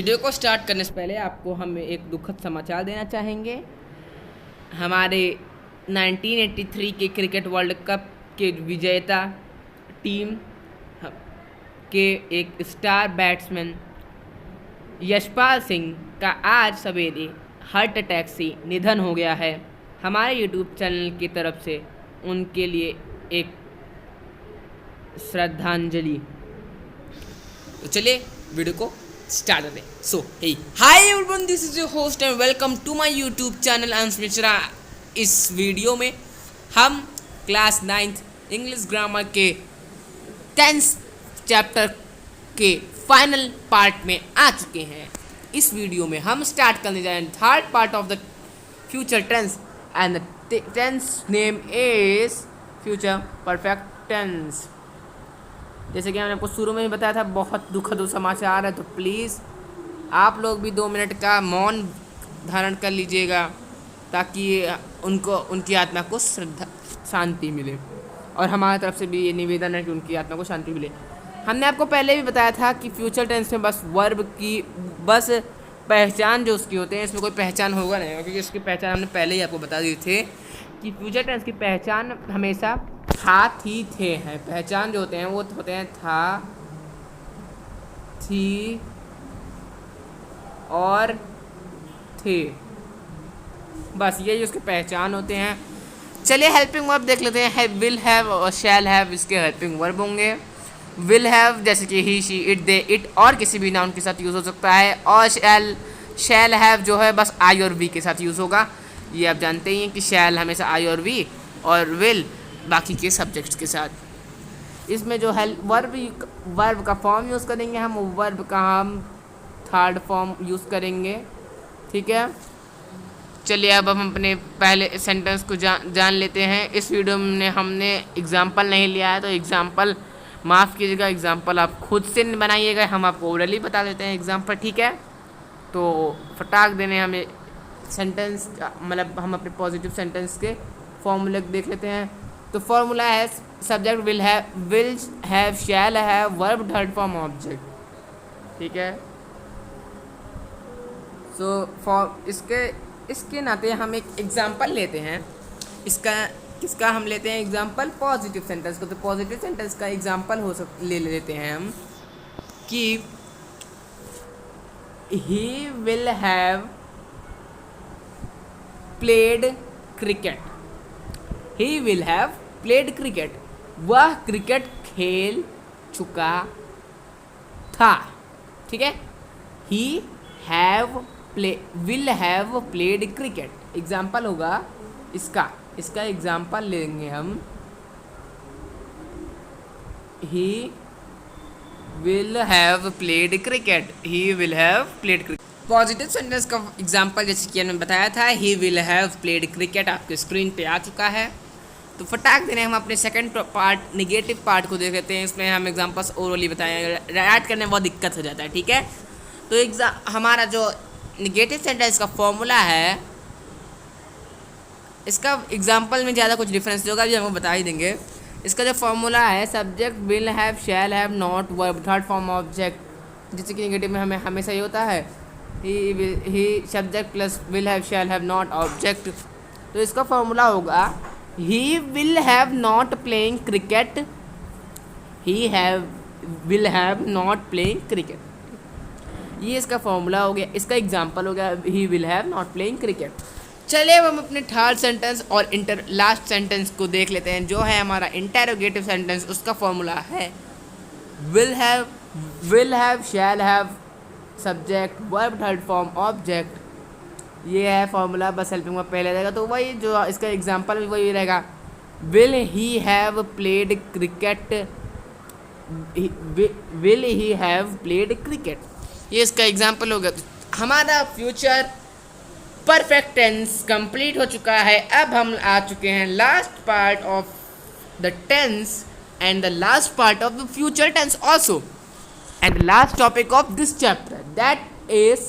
Video को start करने से पहले आपको हम एक दुखद समाचार देना चाहेंगे। हमारे 1983 के क्रिकेट वर्ल्ड कप के विजेता टीम के एक स्टार बैट्समैन यशपाल सिंह का आज सवेरे हार्ट अटैक से निधन हो गया है। हमारे यूट्यूब चैनल की तरफ से उनके लिए एक श्रद्धांजलि। तो चलिए वीडियो को स्टार्ट करें। So hey hi everyone, this is your host and welcome to my YouTube channel Ansh Mishra. इस वीडियो में हम क्लास 9th इंग्लिश ग्रामर के 10th चैप्टर के फाइनल पार्ट में आ चुके हैं। इस वीडियो में हम स्टार्ट करने जा रहे हैं third part of the future tense and the tense name is future perfect tense. जैसे कि मैंने आपको शुरू में ही बताया था, बहुत दुखद समाचार है, तो प्लीज़ आप लोग भी 2 मिनट का मौन धारण कर लीजिएगा ताकि उनकी आत्मा को शांति मिले। और हमारी तरफ से भी ये निवेदन है कि उनकी आत्मा को शांति मिले। हमने आपको पहले भी बताया था कि फ्यूचर टेंस में बस वर्ब की बस पहचान जो उसकी होते हैं, इसमें कोई पहचान होगा नहीं, क्योंकि इसकी पहचान हमने पहले ही आपको बता दी थी कि फ्यूचर टेंस की पहचान हमेशा था, थी, थे हैं। पहचान जो होते हैं वो होते हैं था, थी और थे, बस यही उसके पहचान होते हैं। चलिए हेल्पिंग वर्ब देख लेते हैं। विल हैव और शैल हैव इसके हेल्पिंग वर्ब होंगे। विल हैव जैसे कि ही, शी, इट, दे, इट और किसी भी नाउन के साथ यूज़ हो सकता है। और शैल हैव जो है बस आई और वी के साथ यूज़ होगा। ये आप जानते ही हैं कि शैल हमेशा आई और वी, और विल बाकी के सब्जेक्ट्स के साथ। इसमें जो है वर्ब का फॉर्म यूज़ करेंगे हम, वर्ब का हम थर्ड फॉर्म यूज़ करेंगे। ठीक है, चलिए अब हम अपने पहले सेंटेंस को जान लेते हैं। इस वीडियो में हमने एग्जाम्पल नहीं लिया है, तो एग्जाम्पल माफ़ कीजिएगा, एग्जाम्पल आप खुद से बनाइएगा, हम आपको ओरली बता देते हैं एग्जाम्पल। ठीक है, तो फटाक देने हमें सेंटेंस मतलब हम अपने पॉजिटिव सेंटेंस के फॉर्मूले देख लेते हैं। तो फॉर्मूला है subject will have, shall have, verb third form object. ठीक है, सो इसके नाते हम एक एग्जांपल लेते हैं। किसका हम लेते हैं एग्जांपल? पॉजिटिव सेंटेंस को। तो पॉजिटिव सेंटेंस का एग्जांपल ले लेते हैं हम कि ही will have played cricket. He will have played cricket, वह क्रिकेट खेल चुका था। ठीक है, ही will have played cricket example होगा इसका एग्जाम्पल लेंगे हम। ही will have played cricket, he will have played cricket. Positive sentence का एग्जाम्पल जैसे कि हमने बताया था, ही विल हैव प्लेड क्रिकेट आपके स्क्रीन पे आ चुका है। तो फटाक देने हम अपने सेकंड पार्ट निगेटिव पार्ट को देख लेते हैं। इसमें हम एग्जाम्पल्स ओरली बताएंगे, राइट करने में बहुत दिक्कत हो जाता है। ठीक है, तो हमारा जो निगेटिव सेंटेंस का फॉर्मूला है, इसका एग्जाम्पल में ज़्यादा कुछ डिफरेंस होगा, भी हमको बता ही देंगे। इसका जो फॉर्मूला है subject will have, shall have, not, verb third form object. जैसे कि निगेटिव में हमें हमेशा ये होता है ही subject plus will have, shall have, not object. तो इसका फॉर्मूला होगा he will have not playing cricket, he will have not playing cricket. ये इसका फॉर्मूला हो गया। इसका एग्जाम्पल हो गया he will have not playing cricket. चलिए अब हम अपने थर्ड सेंटेंस और लास्ट सेंटेंस को देख लेते हैं। जो है हमारा इंटेरोगेटिव सेंटेंस, उसका फॉर्मूला है will have, shall have, subject, verb third form object. ये है फॉर्मूला, बस हेल्पिंग वर्ब पहले रहेगा। तो वही जो इसका एग्जाम्पल भी वही रहेगा, will he have played cricket, will he have played cricket. ये इसका एग्जाम्पल होगा। हमारा फ्यूचर परफेक्ट टेंस कंप्लीट हो चुका है। अब हम आ चुके हैं last part of the tense and the last part of the future tense also, and the last topic of this chapter, that is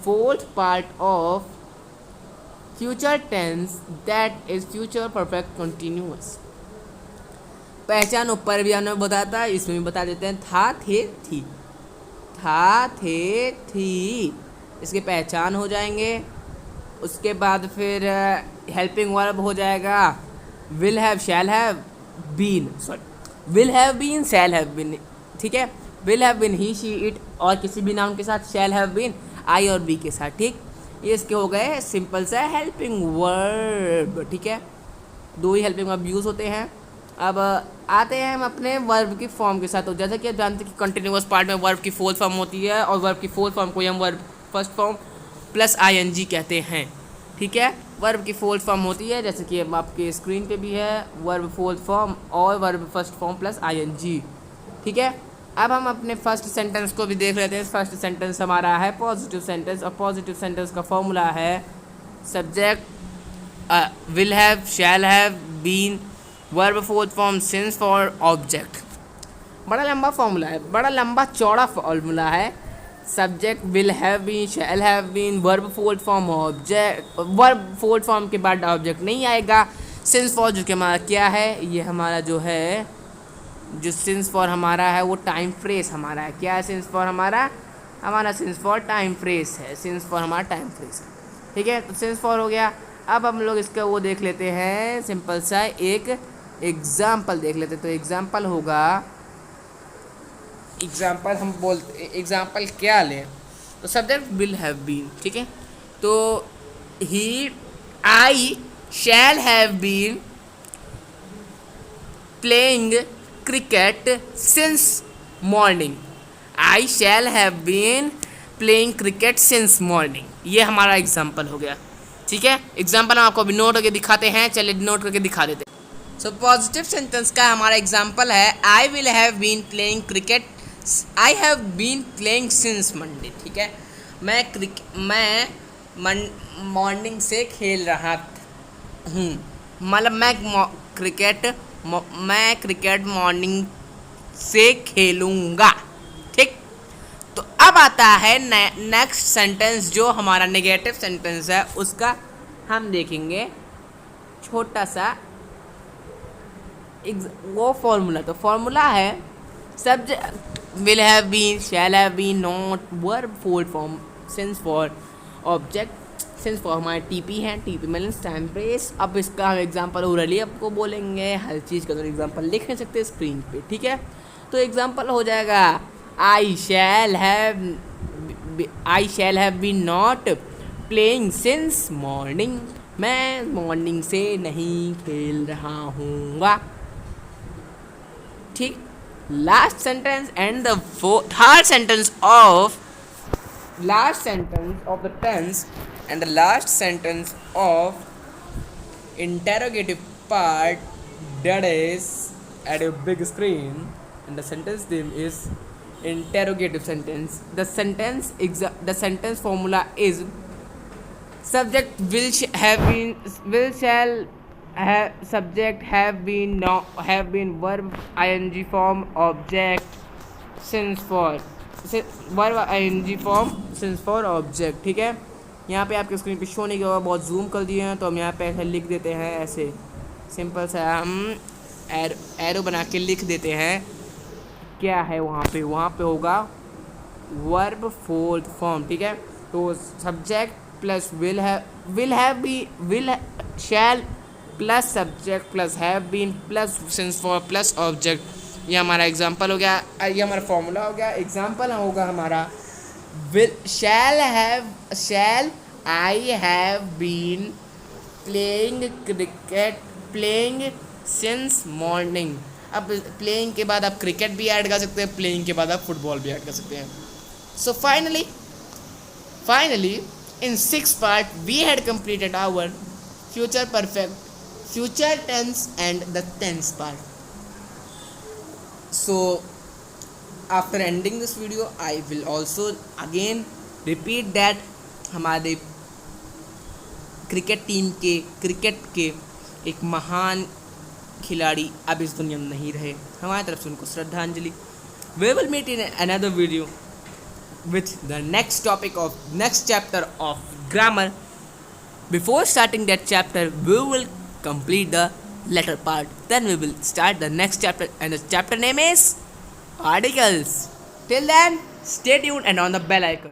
fourth part of future tense, that is future perfect continuous. पहचान ऊपर भी हमने बताया था, इसमें भी बता देते हैं, था, थे, थी। था, थे, थी, इसके पहचान हो जाएंगे। उसके बाद फिर हेल्पिंग वर्ब हो जाएगा will have, shall have, been, sorry will have been, shall have been, ठीक है। Will have been he, she, it और किसी भी नाउन के साथ, शैल हैव बीन आई और बी के साथ, ठीक। ये इसके हो गए सिंपल सा हेल्पिंग वर्ब, ठीक है। दो ही हेल्पिंग वर्ब यूज़ होते हैं। अब आते हैं हम अपने वर्ब की फॉर्म के साथ। तो जैसा कि आप जानते हैं कि कंटिन्यूअस पार्ट में वर्ब की फोर्थ फॉर्म होती है और वर्ब की फोर्थ फॉर्म को हम verb first form plus ING कहते हैं, ठीक है। वर्ब की फोर्थ फॉर्म होती है जैसे कि अब आपके स्क्रीन पे भी है, वर्ब फोर्थ फॉर्म और verb first form plus ING, ठीक है। अब हम अपने फर्स्ट सेंटेंस को भी देख लेते हैं। फर्स्ट सेंटेंस हमारा है पॉजिटिव सेंटेंस और पॉजिटिव सेंटेंस का फॉर्मूला है subject will have, shall have, been, verb fourth form, since for, object. बड़ा लंबा फॉर्मूला है, बड़ा लंबा चौड़ा फॉर्मूला है। Subject will have been, shall have been, verb fourth form, object, verb fourth form के बाद ऑब्जेक्ट नहीं आएगा। सिंस फॉर जो कि हमारा क्या है, ये हमारा जो है, जो सिंस फॉर हमारा है वो टाइम फ्रेज हमारा है। क्या है सिंस फॉर हमारा? हमारा सिंस फॉर टाइम फ्रेज है। सिंस फॉर हमारा टाइम फ्रेज है, ठीक है। तो सिंस फॉर हो गया। अब हम लोग इसका वो देख लेते हैं, सिंपल सा एक एग्जाम्पल देख लेते हैं। तो एग्जाम्पल होगा, एग्जाम्पल हम बोलते, एग्जाम्पल क्या लें? तो सब्जेक्ट विल हैव बीन, ठीक है। तो he, I shall have been playing cricket since morning. I shall have been playing cricket since morning. ये हमारा एग्जाम्पल हो गया, ठीक है। एग्जाम्पल हम आपको अभी नोट करके दिखाते हैं, चलिए नोट करके दिखा देते हैं। सो पॉजिटिव सेंटेंस का हमारा एग्जाम्पल है I will have been playing cricket, I have been playing since Monday, ठीक है। मैं मॉर्निंग से खेल रहा हूँ, मतलब मैं क्रिकेट मॉर्निंग से खेलूँगा, ठीक। तो अब आता है नेक्स्ट सेंटेंस, जो हमारा नेगेटिव सेंटेंस है उसका हम देखेंगे छोटा सा वो फॉर्मूला। तो फॉर्मूला है subject will have been, shall have been, not, verb fourth form, since for, object. Since for हमारे टीपी है, टीपी मीन्स टाइम फ्रेज। अब इसका हम एग्जांपल ओरली आपको बोलेंगे, हर चीज़ का तो एग्जांपल लिख नहीं सकते स्क्रीन पे, ठीक है। तो एग्जांपल हो जाएगा I shall have been not playing since morning. मैं मॉर्निंग से नहीं खेल रहा हूँगा, ठीक। Last sentence and the third sentence of last sentence of the tense and the last sentence of interrogative part, that is at a big screen, and the sentence name is interrogative sentence. The sentence formula is subject will shall have, subject have been, have been, verb ing form, object since for, verb ING form, since for, object, ठीक है। यहाँ पे आपके screen पे show नहीं किया होगा, बहुत जूम कर दिए हैं, तो हम यहाँ पे ऐसे लिख देते हैं, ऐसे सिंपल सा हम एरो बना के लिख देते हैं। क्या है वहाँ पे होगा वर्ब फोर्थ फॉर्म, ठीक है। तो subject plus will shall plus subject plus have been plus since for plus object. ये हमारा एग्जाम्पल हो गया, ये हमारा फॉर्मूला हो गया। एग्जाम्पल होगा हमारा will shall I have been playing cricket playing since morning. अब प्लेइंग के बाद आप क्रिकेट भी ऐड कर सकते हैं, प्लेइंग के बाद आप फुटबॉल भी ऐड कर सकते हैं। So finally in 6 part we had completed our future perfect, future tense and the tense part. So after ending this video I will also again repeat that हमारे क्रिकेट टीम के cricket के एक महान खिलाड़ी अब इस दुनिया में नहीं रहे, हमारी तरफ से उनको श्रद्धांजलि. We will meet in another video with the next topic of next chapter of grammar. Before starting that chapter we will complete the letter part, then we will start the next chapter and the chapter name is articles. Till then, Stay tuned and on the bell icon.